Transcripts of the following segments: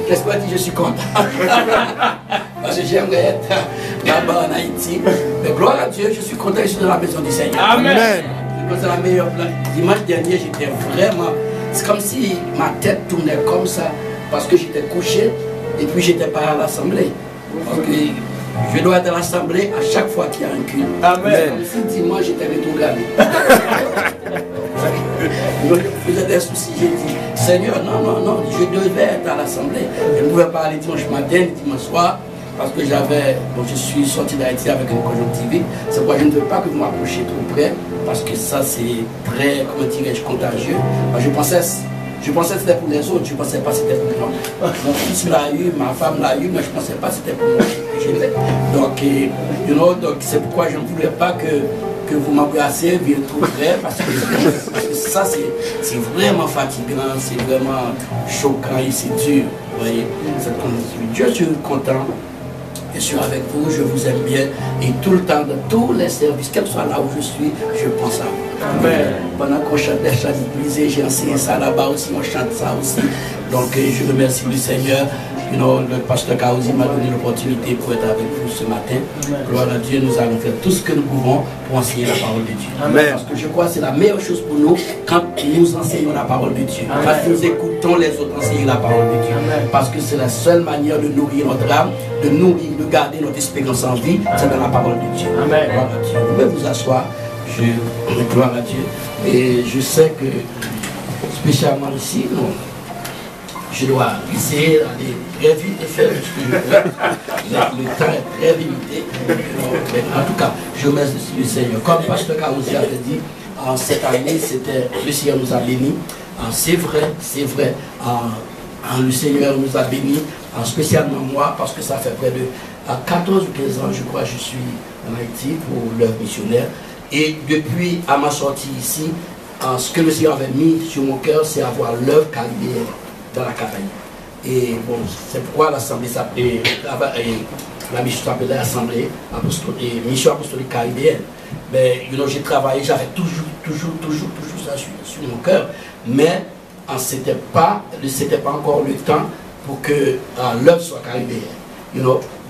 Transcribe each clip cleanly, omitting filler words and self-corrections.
Qu'est-ce qu'on dit? Je suis content. Parce que j'aimerais être là-bas en Haïti. Mais gloire à Dieu, je suis content, je suis dans la maison du Seigneur. Amen. C'est la meilleure place. Dimanche dernier, j'étais vraiment... C'est comme si ma tête tournait comme ça. Parce que j'étais couché et puis j'étais pas à l'assemblée. Parce que je dois être à l'assemblée à chaque fois qu'il y a un culte. Amen. Comme si dimanche, j'étais rétrogradé. Je faisais des soucis, j'ai dit, Seigneur, non, non, non, je devais être à l'assemblée. Je ne pouvais pas aller dimanche matin, dimanche soir, parce que je suis sorti d'Haïti avec une conjonctivite. C'est pourquoi je ne veux pas que vous m'approchiez trop près, parce que ça c'est très, comment dirais-je, contagieux. Je pensais que c'était pour les autres, je ne pensais pas que c'était pour moi. Mon fils l'a eu, ma femme l'a eu, mais je ne pensais pas que c'était pour moi. Donc, donc c'est pourquoi je ne voulais pas que vous m'embrassez bien trop près, parce que ça c'est vraiment fatigant, c'est vraiment choquant et c'est dur. Vous voyez, je suis content. Je suis avec vous, je vous aime bien et tout le temps, dans tous les services, quel que soit là où je suis, je pense à vous. Amen. Pendant qu'on chante des chants d'église, j'ai enseigné ça là-bas aussi, on chante ça aussi. Donc je remercie le Seigneur. Le pasteur Kaouzi m'a donné l'opportunité pour être avec vous ce matin. Gloire à Dieu, nous allons faire tout ce que nous pouvons pour enseigner la parole de Dieu. Amen. Parce que je crois que c'est la meilleure chose pour nous quand nous enseignons la parole de Dieu. Amen. Quand nous écoutons les autres enseigner la parole de Dieu. Amen. Parce que c'est la seule manière de nourrir notre âme, de garder notre espérance en vie, c'est dans la parole de Dieu. Amen. Gloire à Dieu. Vous pouvez vous asseoir. Gloire à Dieu. Et je sais que, spécialement ici, je dois essayer d'aller très vite et faire ce que je veux. Le temps est très limité. En tout cas, je remercie le Seigneur. Comme le pasteur Kaouzi avait dit, cette année, le Seigneur nous a bénis. C'est vrai, c'est vrai. Le Seigneur nous a bénis, spécialement moi, parce que ça fait près de 14 ou 15 ans, je crois, je suis en Haïti pour l'œuvre missionnaire. Et depuis à ma sortie ici, ce que le Seigneur avait mis sur mon cœur, c'est avoir l'œuvre caribéenne dans la Caraïbe. Et bon, c'est pourquoi l'Assemblée s'appelait, la mission s'appelait l'Assemblée Mission Apostolique Caribéenne. Mais j'ai travaillé, j'avais toujours ça sur mon cœur. Mais c'était pas encore le temps pour que l'œuvre soit caribéenne.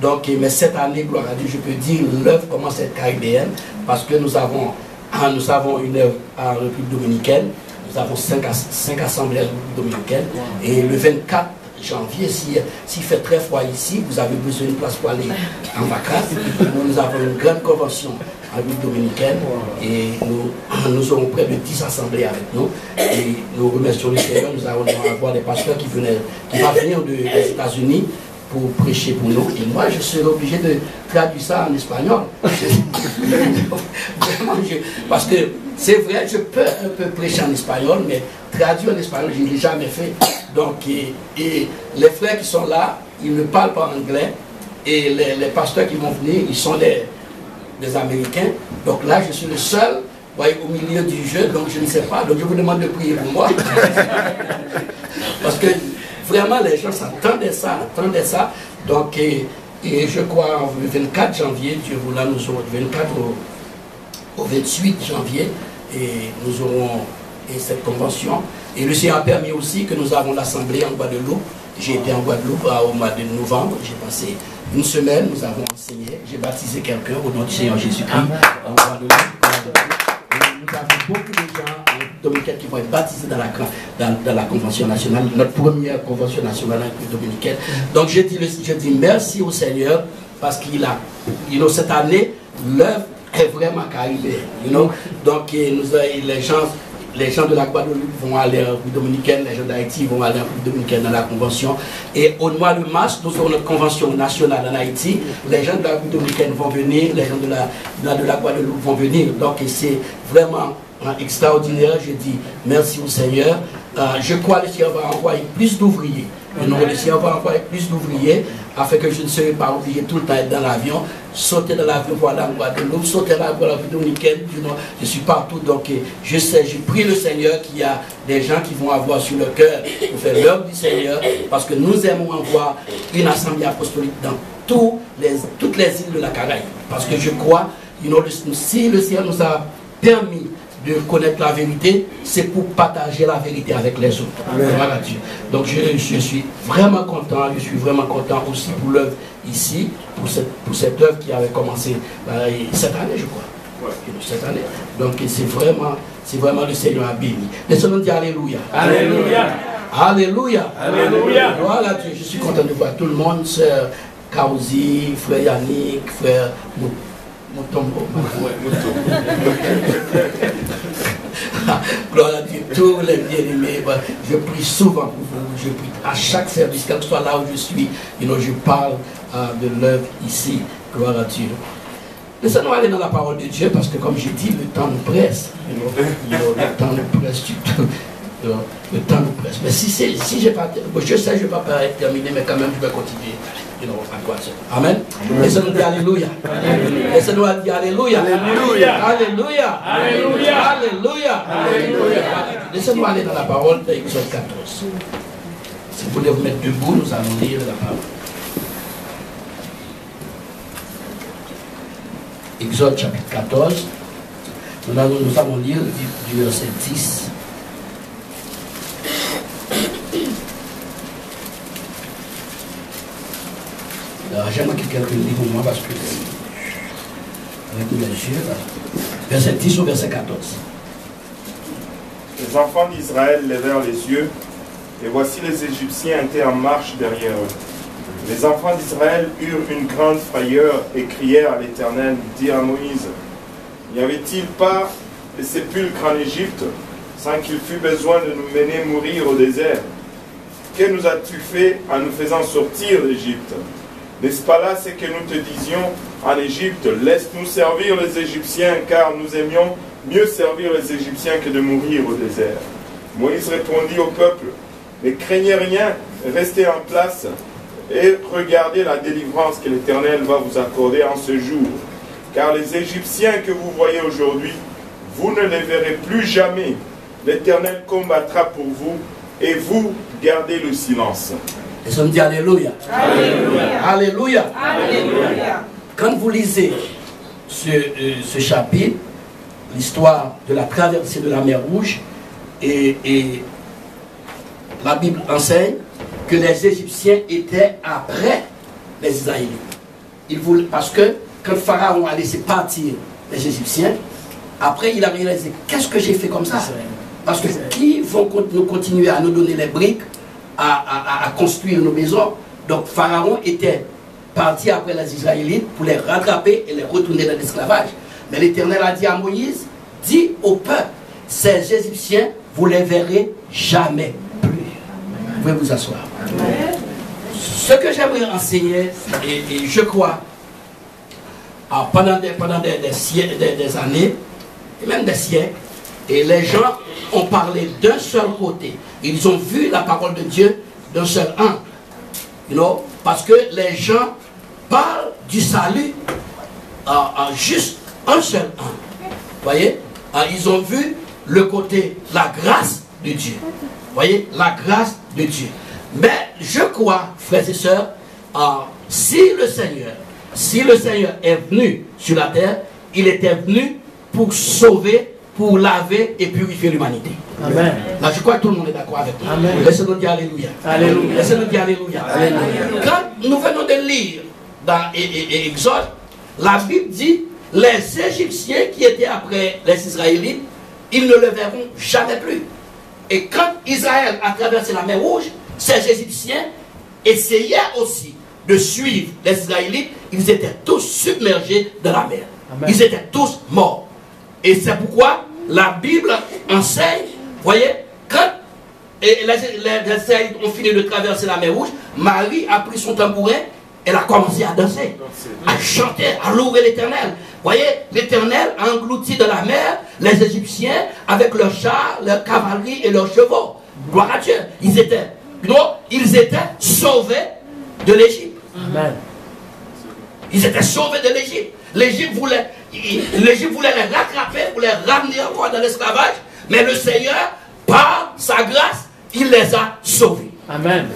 Donc, mais cette année, gloire à Dieu, je peux dire l'œuvre commence à être caribéenne parce que nous avons une œuvre en République dominicaine, nous avons 5 assemblées en République dominicaine, et le 24 janvier, s'il fait très froid ici, vous avez besoin d'une place pour aller en vacances. Nous avons une grande convention en République dominicaine et nous aurons près de 10 assemblées avec nous. Et nous remercions le Seigneur, nous allons avoir des pasteurs qui vont venir des États-Unis pour prêcher pour nous. Et moi, je serai obligé de traduire ça en espagnol. Parce que c'est vrai, je peux un peu prêcher en espagnol, mais traduire en espagnol, je ne l'ai jamais fait. Donc, et les frères qui sont là, ils ne parlent pas anglais. Et les pasteurs qui vont venir, ils sont des Américains. Donc là, je suis le seul, voyez, au milieu du jeu, donc je ne sais pas. Donc je vous demande de prier pour moi. Parce que vraiment, les gens s'attendaient ça. Donc, et je crois, le 24 janvier, Dieu voulant, nous aurons du 24 au 28 janvier, et nous aurons cette convention. Et le Seigneur a permis aussi que nous avons l'assemblée en Guadeloupe. J'ai été en Guadeloupe au mois de novembre. J'ai passé une semaine, nous avons enseigné. J'ai baptisé quelqu'un au nom du Seigneur Jésus-Christ en Guadeloupe. Nous avons beaucoup de gens dominicains qui vont être baptisés dans la Convention nationale, notre première Convention nationale dominicaine. Donc je dis merci au Seigneur parce qu'il a, cette année, l'œuvre est vraiment caribéenne. Donc les gens de la Guadeloupe vont aller en République dominicaine, les gens d'Haïti vont aller en République dominicaine dans la convention. Et au mois de mars, nous aurons notre convention nationale en Haïti. Les gens de la République dominicaine vont venir, les gens de la Guadeloupe vont venir. Donc c'est vraiment extraordinaire. Je dis merci au Seigneur. Je crois que le Seigneur va envoyer plus d'ouvriers. Le Seigneur va envoyer plus d'ouvriers afin que je ne serai pas obligé tout le temps d'être dans l'avion, sauter dans l'avion pour aller en Guadeloupe, sauter dans la République dominicaine. Je suis partout. Donc je sais, j'ai prié le Seigneur qu'il y a des gens qui vont avoir sur le cœur pour faire l'œuvre du Seigneur, parce que nous aimons avoir une assemblée apostolique dans toutes les îles de la Caraïbe. Parce que je crois, si le Seigneur nous a permis de connaître la vérité, c'est pour partager la vérité avec les autres. Voilà Dieu. Donc je suis vraiment content aussi pour l'œuvre ici, pour cette œuvre qui avait commencé cette année, je crois. Cette année. Donc c'est vraiment le Seigneur a béni. Laissons-nous dire Alléluia. Alléluia. Alléluia. Alléluia. Voilà Dieu, je suis content de voir tout le monde, sœur Kauzi, frère Yannick, frère Moutombo. Gloire à Dieu, tous les bien-aimés. Je prie souvent pour vous, je prie à chaque service, quel que soit là où je suis, je parle de l'œuvre ici. Gloire à Dieu. Laissez-nous aller dans la parole de Dieu parce que comme j'ai dit, le temps nous presse. Le temps nous presse du tout. Le temps nous presse. Mais si j'ai pas, je sais que je ne vais pas terminer, mais quand même je vais continuer. À quoi ça. Amen. Laissez-nous dire Alléluia. Laissez-nous dire Alléluia. Alléluia. Alléluia. Alléluia. Alléluia. Laissez-nous aller dans la parole d'Exode 14. Si vous voulez vous mettre debout, nous allons lire la parole. Exode chapitre 14. Nous allons lire du verset 10. J'aimerais que quelqu'un lit pour moi parce que avec mes yeux, verset 10 ou verset 14. Les enfants d'Israël levèrent les yeux, et voici les Égyptiens étaient en marche derrière eux. Les enfants d'Israël eurent une grande frayeur et crièrent à l'Éternel, dirent à Moïse, n'y avait-il pas des sépulcres en Égypte, sans qu'il fût besoin de nous mener mourir au désert? Que nous as-tu fait en nous faisant sortir d'Égypte? N'est-ce pas là ce que nous te disions en Égypte? Laisse-nous servir les Égyptiens, car nous aimions mieux servir les Égyptiens que de mourir au désert. Moïse répondit au peuple, ne craignez rien, restez en place et regardez la délivrance que l'Éternel va vous accorder en ce jour. Car les Égyptiens que vous voyez aujourd'hui, vous ne les verrez plus jamais. L'Éternel combattra pour vous et vous gardez le silence. Et on dit Alléluia. Alléluia. Alléluia. Alléluia. Quand vous lisez ce chapitre, l'histoire de la traversée de la mer Rouge, et la Bible enseigne que les Égyptiens étaient après les Israélites. Parce que quand Pharaon a laissé partir les Égyptiens, après il a réalisé, qu'est-ce que j'ai fait comme ça? Parce que qui vont nous continuer à nous donner les briques à construire nos maisons? Donc Pharaon était parti après les Israélites pour les rattraper et les retourner dans l'esclavage. Mais l'Éternel a dit à Moïse, dis au peuple, ces Égyptiens, vous les verrez jamais plus. Vous pouvez vous asseoir. Ce que j'aimerais enseigner, et je crois, pendant des années, et même des siècles, et les gens ont parlé d'un seul côté. Ils ont vu la parole de Dieu d'un seul angle. Parce que les gens parlent du salut juste un seul angle. Voyez? Ils ont vu le côté, la grâce de Dieu. Voyez? La grâce de Dieu. Mais je crois, frères et sœurs, si le Seigneur est venu sur la terre, il était venu pour sauver, pour laver et purifier l'humanité. Amen. Là, je crois que tout le monde est d'accord avec moi. Laissez-nous dire Alléluia. Alléluia. Laissez-nous dire Alléluia. Alléluia. Quand nous venons de lire dans Exode, la Bible dit, les Égyptiens qui étaient après les Israélites, ils ne le verront jamais plus. Et quand Israël a traversé la mer Rouge, ces Égyptiens essayaient aussi de suivre les Israélites. Ils étaient tous submergés dans la mer. Amen. Ils étaient tous morts. Et c'est pourquoi la Bible enseigne, voyez, quand les Israélites ont fini de traverser la mer Rouge, Marie a pris son tambourin, elle a commencé à danser, à chanter, à louer l'Éternel. Voyez, l'Éternel a englouti dans la mer les Égyptiens avec leurs chars, leurs cavaleries et leurs chevaux. Gloire à Dieu. Ils étaient sauvés de l'Égypte. Ils étaient sauvés de l'Égypte. L'Égypte voulait les rattraper, pour les ramener encore dans l'esclavage. Mais le Seigneur, par sa grâce, il les a sauvés. Amen.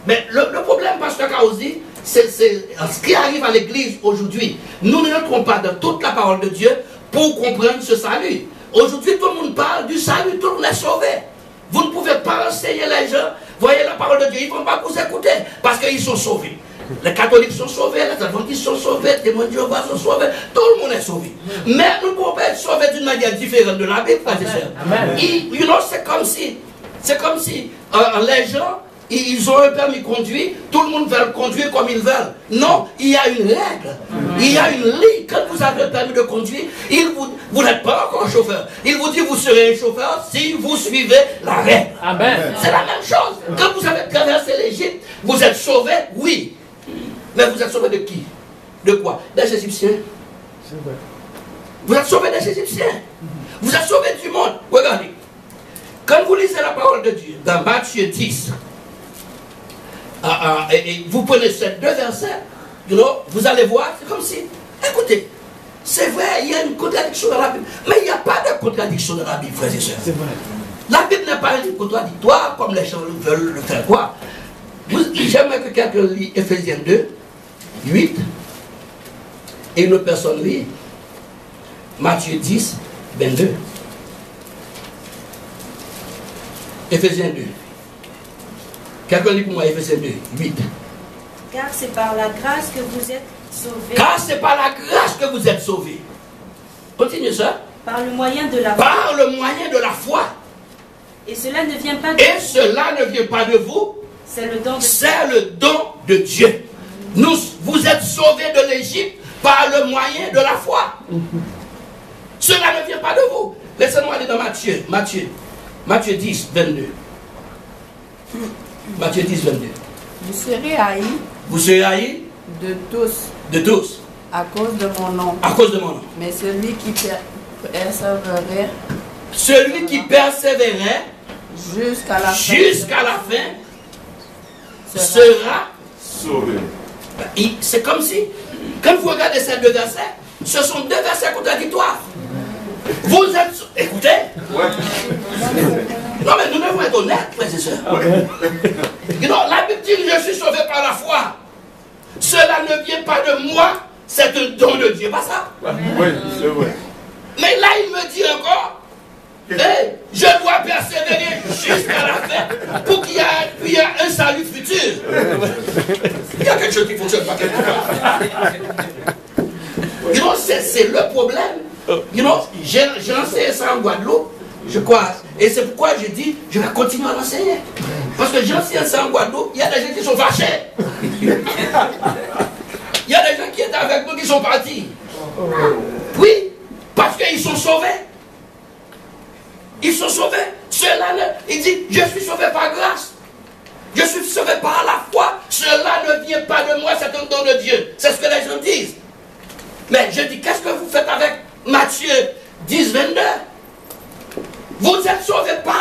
Mais le problème, pasteur Kauzi, c'est ce qui arrive à l'église aujourd'hui. Nous ne trompons pas dans toute la parole de Dieu pour comprendre ce salut. Aujourd'hui, tout le monde parle du salut, tout le monde est sauvé. Vous ne pouvez pas enseigner les gens, voyez la parole de Dieu, ils ne vont pas vous écouter, parce qu'ils sont sauvés. Les catholiques sont sauvés, les adventistes sont sauvés, les témoins de Jéhovah sont sauvés, tout le monde est sauvé. Mais nous ne pouvons pas être sauvés d'une manière différente de la Bible, frères et sœurs. C'est comme si les gens, ils ont un permis de conduire, tout le monde veut conduire comme ils veulent. Non, il y a une règle, il y a une ligne. Quand vous avez le permis de conduire, vous n'êtes pas encore chauffeur. Il vous dit vous serez un chauffeur si vous suivez la règle. C'est la même chose. Quand vous avez traversé l'Égypte, vous êtes sauvé, oui. Mais vous êtes sauvé de qui? De quoi? Des Égyptiens. Vous êtes sauvé des Égyptiens. Vous êtes sauvé du monde. Regardez. Quand vous lisez la parole de Dieu, dans Matthieu 10, et vous prenez ces deux versets, vous allez voir, c'est comme si, écoutez, c'est vrai, il y a une contradiction dans la Bible, mais il n'y a pas de contradiction dans la Bible, frères et sœurs. La Bible n'est pas un livre contradictoire, comme les gens veulent le faire croire. J'aimerais que quelqu'un lit Ephésiens 2, 8, et une autre personne lit Matthieu 10, 22. Ephésiens 2. Quelqu'un lit pour moi Ephésiens 2, 8. Car c'est par la grâce que vous êtes sauvés. Car c'est par la grâce que vous êtes sauvés. Continue ça. Par le moyen de la foi. Par le moyen de la foi. Et cela ne vient pas de Et cela ne vient pas de vous. C'est le don de Dieu. C'est le don de Dieu. Vous êtes sauvés de l'Égypte par le moyen de la foi. Cela ne vient pas de vous. Laissez-moi aller dans Matthieu 10, 22. Matthieu 10, 22. Vous serez haïs. Vous serez haïs de tous. De tous. À cause de mon nom. À cause de mon nom. Mais celui qui persévérerait. Celui qui persévérerait jusqu'à la fin sera sauvé. C'est comme si, quand vous regardez ces deux versets, ce sont deux versets contradictoires. Vous êtes... Écoutez. Ouais. Non mais nous devons être honnêtes, frères et sœurs. La Bible dit que je suis sauvé par la foi. Cela ne vient pas de moi, c'est un don de Dieu, pas ça? Oui, c'est vrai. Mais là il me dit encore, hey, je dois persévérer jusqu'à la fin pour qu'il y ait un salut futur. Il y a quelque chose qui ne fonctionne pas quelque part. C'est le problème. J'ai enseigné ça en Guadeloupe, je crois. Et c'est pourquoi j'ai dit, je vais continuer à l'enseigner. Parce que j'enseigne ça en Guadeloupe, il y a des gens qui sont fâchés. Il y a des gens qui étaient avec nous qui sont partis. Oui, parce qu'ils sont sauvés. Ils sont sauvés. Il dit, je suis sauvé par grâce. Je suis sauvé par la foi. Cela ne vient pas de moi, c'est un don de Dieu. C'est ce que les gens disent. Mais je dis, qu'est-ce que vous faites avec Matthieu 10, 22? Vous êtes sauvés par